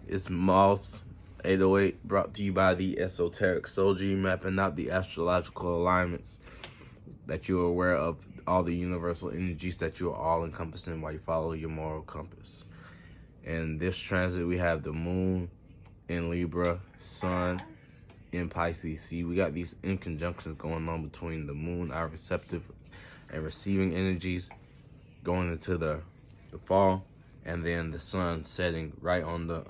It's Moss 808, brought to you by the Esoteric Soul Dream, mapping out the astrological alignments that you are aware of, all the universal energies that you are all encompassing while you follow your moral compass. In this transit, we have the moon in Libra, sun in Pisces. See, we got these inconjunctions going on between the moon, our receptive and receiving energies, going into the fall, and then the sun setting right on the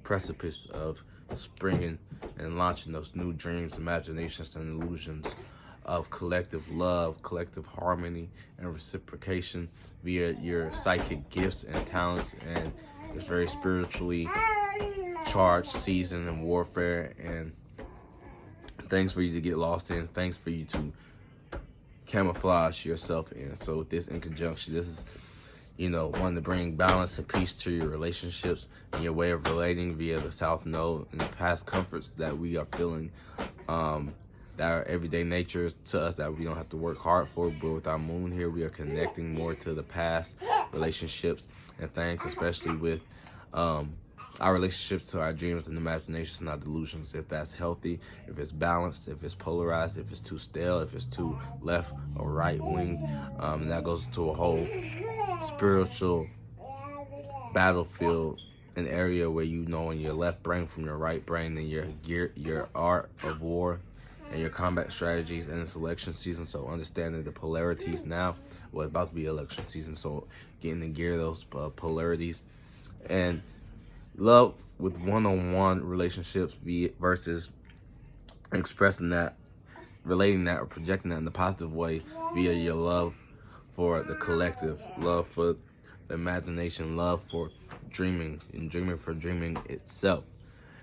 precipice of springing and launching those new dreams, imaginations, and illusions of collective love, collective harmony, and reciprocation via your psychic gifts and talents. And it's very spiritually charged season and warfare, and things for you to get lost in, things for you to camouflage yourself in. So with this in conjunction, this is, wanting to bring balance and peace to your relationships and your way of relating via the South Node and the past comforts that we are feeling, that are everyday natures to us that we don't have to work hard for. But with our moon here, we are connecting more to the past relationships and things, especially with our relationships to our dreams and imaginations and our delusions. If that's healthy, if it's balanced, if it's polarized, if it's too stale, if it's too left or right wing, and that goes to a whole spiritual battlefield, an area where in your left brain from your right brain, and your art of war and your combat strategies, and it's election season. So understanding the polarities now. Well, it's about to be election season, so getting to gear those polarities and love with one-on-one relationships versus expressing that, relating that, or projecting that in a positive way via your love for the collective, love for the imagination, love for dreaming, and dreaming for dreaming itself.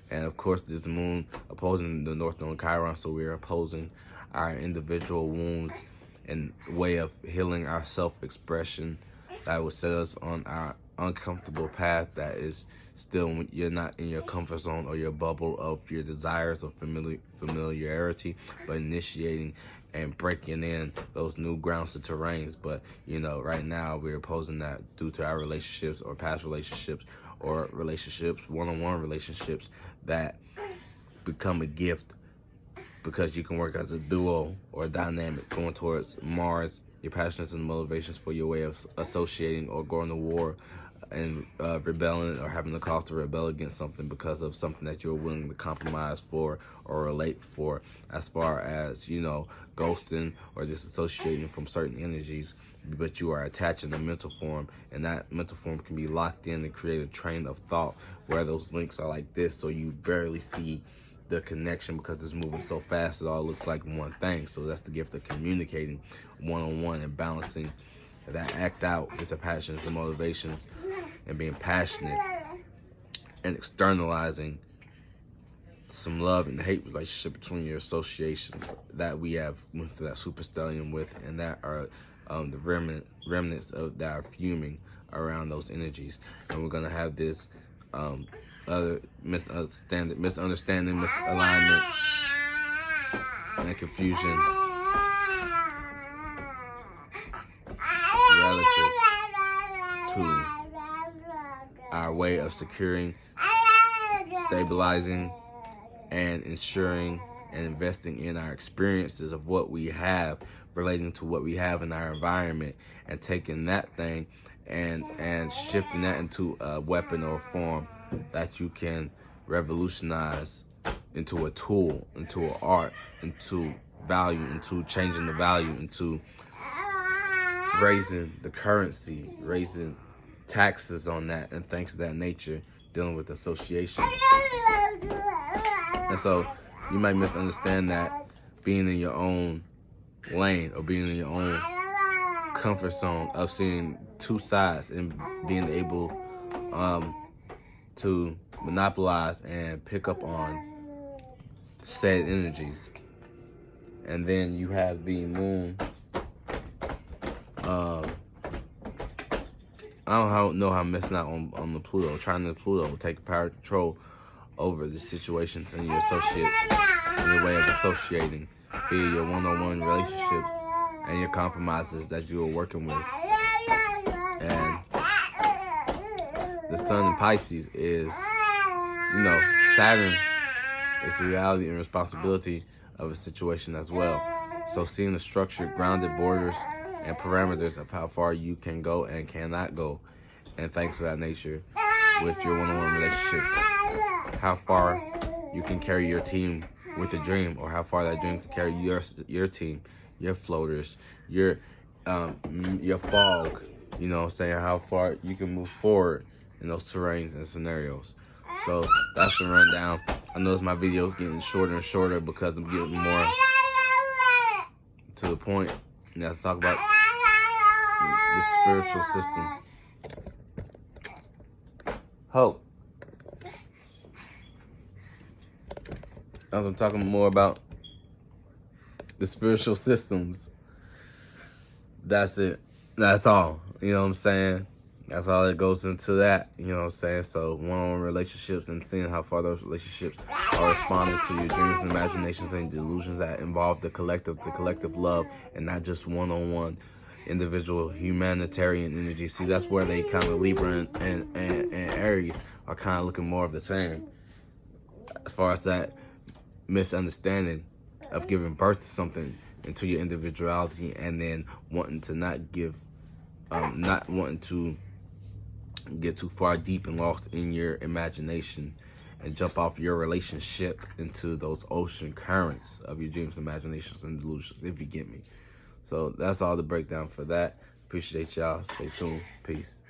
And of course, this moon opposing the North Node Chiron, so we're opposing our individual wounds and way of healing our self-expression that would set us on our uncomfortable path that is still when you're not in your comfort zone or your bubble of your desires of familiarity, but initiating and breaking in those new grounds to terrains. But right now we're opposing that due to our relationships or past relationships, or relationships, one-on-one relationships that become a gift because you can work as a duo or a dynamic going towards Mars, your passions and motivations for your way of associating or going to war and rebelling, or having the cause to rebel against something because of something that you're willing to compromise for or relate for, as far as ghosting or disassociating from certain energies, but you are attaching a mental form, and that mental form can be locked in and create a train of thought where those links are like this, so you barely see the connection because it's moving so fast it all looks like one thing. So that's the gift of communicating one-on-one and balancing that act out with the passions and motivations, and being passionate and externalizing some love and hate relationship between your associations that we have with that superstellium with, and that are the remnants of that are fuming around those energies. And we're gonna have this other misunderstanding, misalignment, and confusion relative to our way of securing, stabilizing, and ensuring and investing in our experiences of what we have, relating to what we have in our environment, and taking that thing and shifting that into a weapon or a form that you can revolutionize into a tool, into an art, into value, into changing the value, into raising the currency, raising taxes on that, and things of that nature, dealing with association. And so you might misunderstand that being in your own lane or being in your own comfort zone of seeing two sides and being able to monopolize and pick up on said energies. And then you have the moon. I don't know how I'm missing out on the Pluto, trying to Pluto take power control over the situations and your associates and your way of associating via your one-on-one relationships and your compromises that you are working with. And the sun in Pisces is Saturn is the reality and responsibility of a situation as well. So seeing the structured, grounded borders and parameters of how far you can go and cannot go, and things of that nature with your one-on-one relationships, how far you can carry your team with a dream, or how far that dream can carry your team, your floaters, your fog. Saying how far you can move forward in those terrains and scenarios. So that's the rundown. I notice my videos getting shorter and shorter because I'm getting more to the point. And let's talk about the spiritual system. Hope. As I'm talking more about the spiritual systems. That's it. That's all. You know what I'm saying? That's all that goes into that. You know what I'm saying? So one-on-one relationships and seeing how far those relationships are responding to your dreams and imaginations and delusions that involve the collective love, and not just one-on-one individual humanitarian energy. See, that's where they kind of Libra and Aries are kind of looking more of the same as far as that misunderstanding of giving birth to something into your individuality, and then wanting to not wanting to get too far deep and lost in your imagination and jump off your relationship into those ocean currents of your dreams, imaginations, and delusions, if you get me. So that's all the breakdown for that. Appreciate y'all. Stay tuned. Peace.